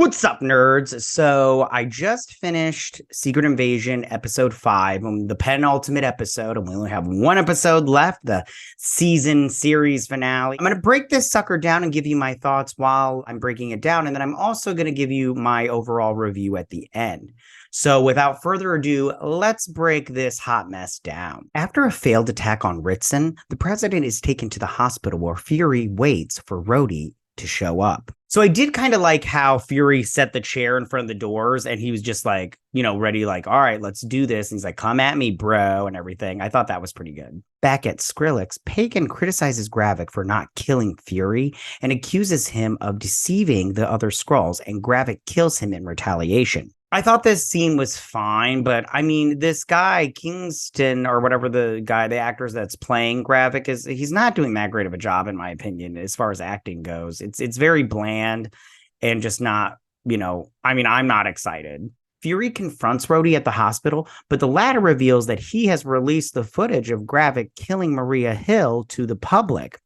What's up, nerds? So I just finished Secret Invasion episode 5, the penultimate episode, and we only have one episode left, the season series finale. I'm going to break this sucker down and give you my thoughts while I'm breaking it down, and then I'm also going to give you my overall review at the end. So without further ado, let's break this hot mess down. After a failed attack on Ritson, the president is taken to the hospital where Fury waits for Rhodey to show up. So I did kind of like how Fury set the chair in front of the doors and he was just like, ready, like, all right, let's do this. And he's like, come at me, bro, and everything. I thought that was pretty good. Back at Skrillex, Pagan criticizes Gravik for not killing Fury and accuses him of deceiving the other Skrulls, and Gravik kills him in retaliation. I thought this scene was fine, but I mean, this guy, Kingston, or whatever the actor that's playing Gravik he's not doing that great of a job, in my opinion, as far as acting goes. It's very bland and just not, I'm not excited. Fury confronts Rhodey at the hospital, but the latter reveals that he has released the footage of Gravik killing Maria Hill to the public,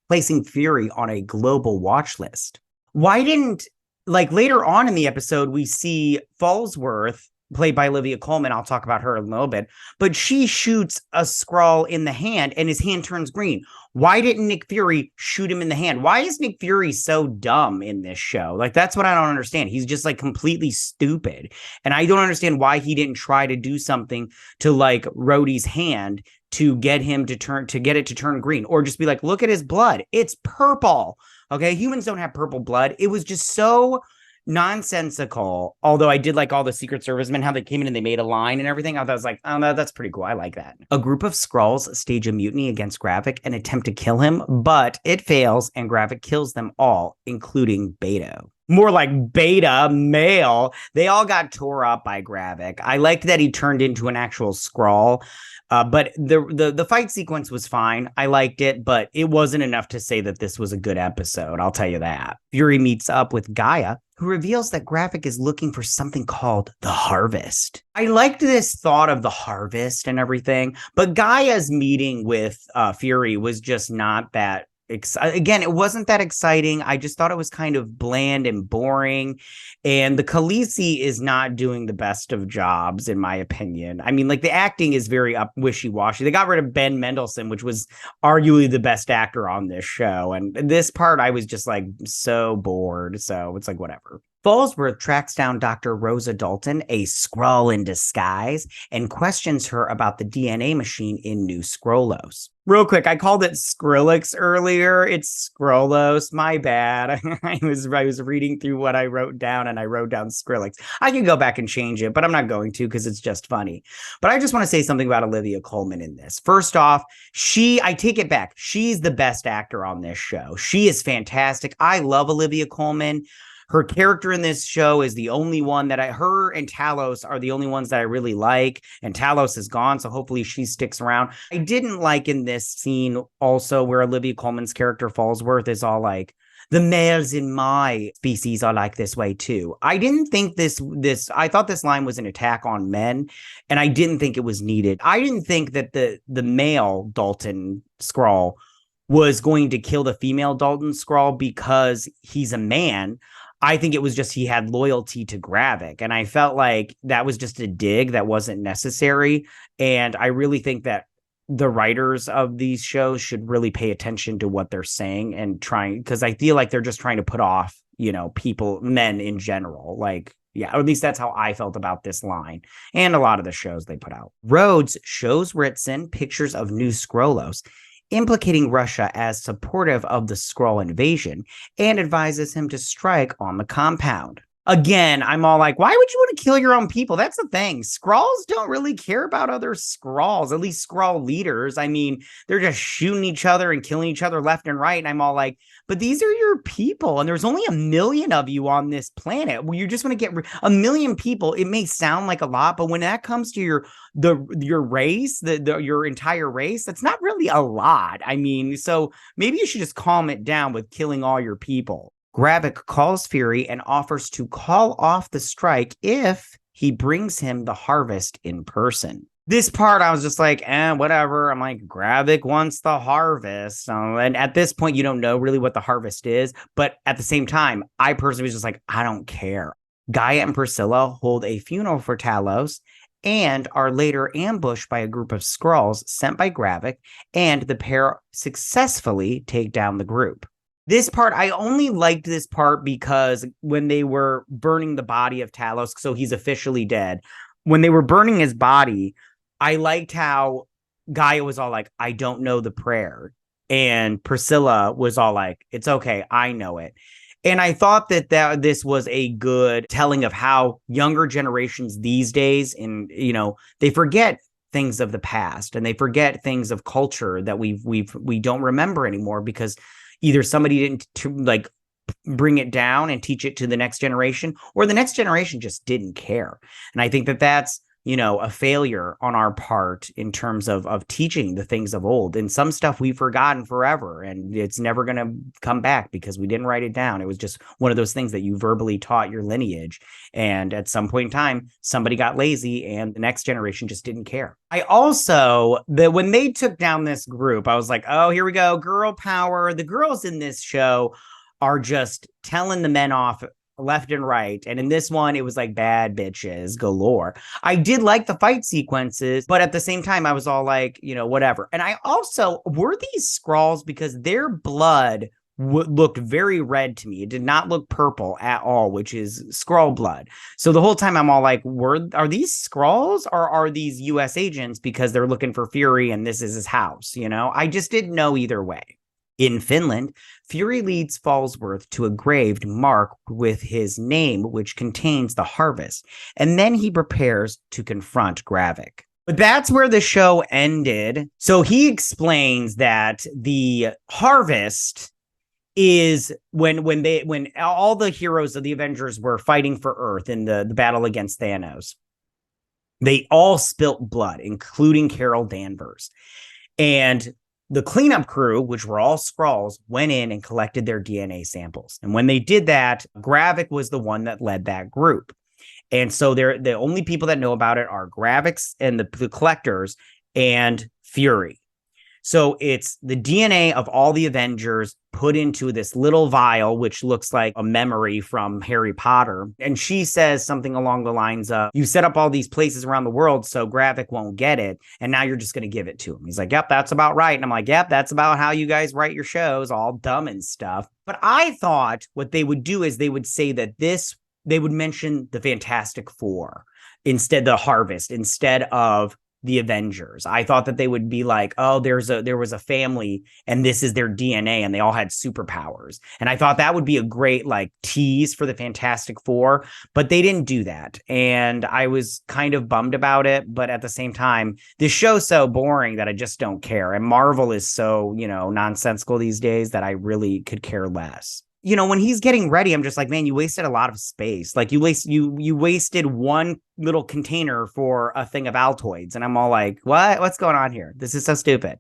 placing Fury on a global watch list. Why didn't later on in the episode, we see Fallsworth, played by Olivia Colman. I'll talk about her in a little bit, but she shoots a Skrull in the hand and his hand turns green. Why didn't Nick Fury shoot him in the hand? Why is Nick Fury so dumb in this show? That's what I don't understand. He's just completely stupid. And I don't understand why he didn't try to do something to Rhodey's hand to get him to get it to turn green, or just be like, look at his blood. It's purple. Okay, humans don't have purple blood. It was just so nonsensical. Although I did like all the Secret Service men, how they came in and they made a line and everything. I was like, oh, no, that's pretty cool. I like that. A group of Skrulls stage a mutiny against Gravik and attempt to kill him, but it fails and Gravik kills them all, including Beto. More like beta male. They all got tore up by Gravik. I liked that he turned into an actual Skrull. But the fight sequence was fine. I liked it, but it wasn't enough to say that this was a good episode. I'll tell you that. Fury meets up with Gaia, who reveals that Gravik is looking for something called the Harvest. I liked this thought of the Harvest and everything, but Gaia's meeting with Fury was just not that. Again, it wasn't that exciting. I just thought it was kind of bland and boring. And the Khaleesi is not doing the best of jobs, in my opinion. I mean, the acting is very wishy-washy. They got rid of Ben Mendelsohn, which was arguably the best actor on this show. And this part, I was just so bored. So it's whatever. Fallsworth tracks down Dr. Rosa Dalton, a Skrull in disguise, and questions her about the DNA machine in New Skrullos. Real quick, I called it Skrillex earlier. It's Skrullos. My bad. I was reading through what I wrote down, and I wrote down Skrillex. I can go back and change it, but I'm not going to because it's just funny. But I just want to say something about Olivia Colman in this. First off, I take it back. She's the best actor on this show. She is fantastic. I love Olivia Colman. Her character in this show is the only one that her and Talos are the only ones that I really like. And Talos is gone, so hopefully she sticks around. I didn't like in this scene also where Olivia Colman's character Fallsworth is all like, the males in my species are like this way too. I didn't think I thought this line was an attack on men, and I didn't think it was needed. I didn't think that the male Dalton Skrull was going to kill the female Dalton Skrull because he's a man. I think it was just he had loyalty to Gravik, and I felt like that was just a dig that wasn't necessary. And I really think that the writers of these shows should really pay attention to what they're saying and because I feel like they're just trying to put off, people, men in general. Yeah, or at least that's how I felt about this line and a lot of the shows they put out. Rhodes shows Ritson pictures of New Skrullos, implicating Russia as supportive of the Skrull invasion, and advises him to strike on the compound. Again, I'm all like, why would you want to kill your own people? That's the thing. Skrulls don't really care about other Skrulls, at least Skrull leaders. I mean, they're just shooting each other and killing each other left and right. And I'm all like, but these are your people. And there's only 1 million of you on this planet. Well, you just want to get 1 million people. It may sound like a lot, but when that comes to your race, your entire race, that's not really a lot. I mean, so maybe you should just calm it down with killing all your people. Gravik calls Fury and offers to call off the strike if he brings him the Harvest in person. This part, I was just like, whatever. I'm like, Gravik wants the harvest. And at this point, you don't know really what the harvest is. But at the same time, I personally was just like, I don't care. Gaia and Priscilla hold a funeral for Talos and are later ambushed by a group of Skrulls sent by Gravik, and the pair successfully take down the group. This part, I only liked this part because when they were burning the body of Talos, so he's officially dead, when they were burning his body, I liked how Gaia was all like, I don't know the prayer. And Priscilla was all like, it's okay, I know it. And I thought that this was a good telling of how younger generations these days, and they forget things of the past and they forget things of culture that we don't remember anymore because either somebody didn't like bring it down and teach it to the next generation, or the next generation just didn't care. And I think that that's a failure on our part in terms of teaching the things of old. And some stuff we've forgotten forever, and it's never going to come back because we didn't write it down. It was just one of those things that you verbally taught your lineage. And at some point in time, somebody got lazy and the next generation just didn't care. I also, when they took down this group, I was like, oh, here we go. Girl power. The girls in this show are just telling the men off left and right. And in this one, it was like bad bitches galore. I did like the fight sequences, but at the same time, I was all like, whatever. And I also, were these Skrulls, because their blood looked very red to me. It did not look purple at all, which is Skrull blood. So the whole time I'm all like, are these Skrulls or are these US agents because they're looking for Fury and this is his house? I just didn't know either way. In Finland, Fury leads Falsworth to a grave marked with his name, which contains the harvest, and then he prepares to confront Gravik. But that's where the show ended. So he explains that the harvest is when all the heroes of the Avengers were fighting for Earth in the battle against Thanos. They all spilt blood, including Carol Danvers. And the cleanup crew, which were all Skrulls, went in and collected their DNA samples. And when they did that, Gravik was the one that led that group. And so the only people that know about it are Gravik's and the collectors and Fury. So it's the DNA of all the Avengers put into this little vial, which looks like a memory from Harry Potter. And she says something along the lines of, you set up all these places around the world so Gravik won't get it, and now you're just going to give it to him. He's like, yep, that's about right. And I'm like, yep, that's about how you guys write your shows, all dumb and stuff. But I thought what they would do is they would say that they would mention the Fantastic Four instead, the harvest, instead of the Avengers. I thought that they would be like, oh, there was a family and this is their DNA and they all had superpowers. And I thought that would be a great like tease for the Fantastic Four, but they didn't do that. And I was kind of bummed about it. But at the same time, this show's so boring that I just don't care. And Marvel is so, nonsensical these days that I really could care less. When he's getting ready, I'm just like, man, you wasted a lot of space. Like you wasted one little container for a thing of Altoids. And I'm all like, what's going on here? This is so stupid.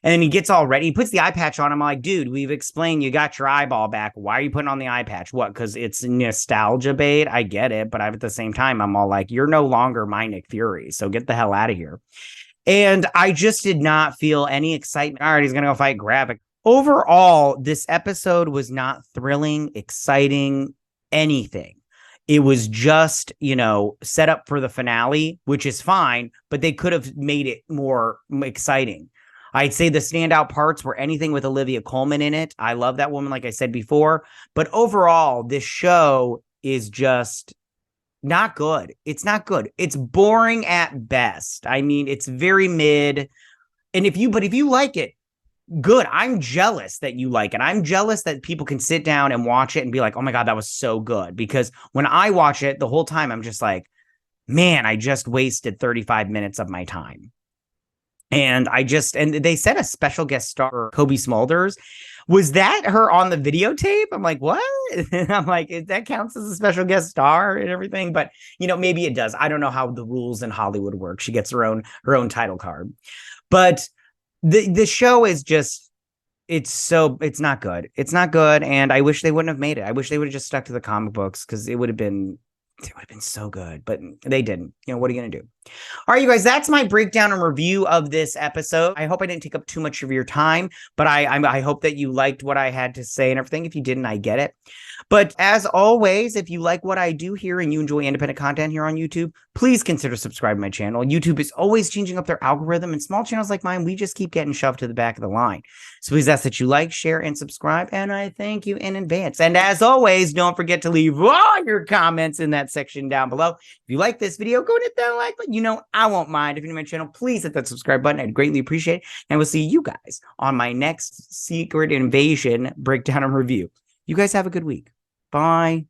And then he gets all ready. He puts the eye patch on. I'm like, dude, we've explained you got your eyeball back. Why are you putting on the eye patch? What? Because it's nostalgia bait. I get it. But at the same time, I'm all like, you're no longer my Nick Fury. So get the hell out of here. And I just did not feel any excitement. All right, he's going to go fight Gravik. Overall, this episode was not thrilling, exciting, anything. It was just, set up for the finale, which is fine, but they could have made it more exciting. I'd say the standout parts were anything with Olivia Colman in it. I love that woman, like I said before. But overall, this show is just not good. It's not good. It's boring at best. I mean, it's very mid. And if you like it, good. I'm jealous that you like it. I'm jealous that people can sit down and watch it and be like, oh my God, that was so good. Because when I watch it the whole time, I'm just like, man, I just wasted 35 minutes of my time. And they said a special guest star, Kobe Smulders. Was that her on the videotape? I'm like, what? I'm like, that counts as a special guest star and everything. But, maybe it does. I don't know how the rules in Hollywood work. She gets her own title card. But the show is just, it's not good. It's not good. And I wish they wouldn't have made it. I wish they would have just stuck to the comic books because it would have been so good, but they didn't. What are you going to do? All right, you guys, that's my breakdown and review of this episode. I hope I didn't take up too much of your time, but I hope that you liked what I had to say and everything. If you didn't, I get it. But as always, if you like what I do here and you enjoy independent content here on YouTube, please consider subscribing to my channel. YouTube is always changing up their algorithm, and small channels like mine, we just keep getting shoved to the back of the line. So please ask that you like, share, and subscribe, and I thank you in advance. And as always, don't forget to leave all your comments in that section down below. If you like this video, go and hit that like button. You know I won't mind. If you're new to my channel, please hit that subscribe button. I'd greatly appreciate it. And we'll see you guys on my next Secret Invasion breakdown and review. You guys have a good week. Bye.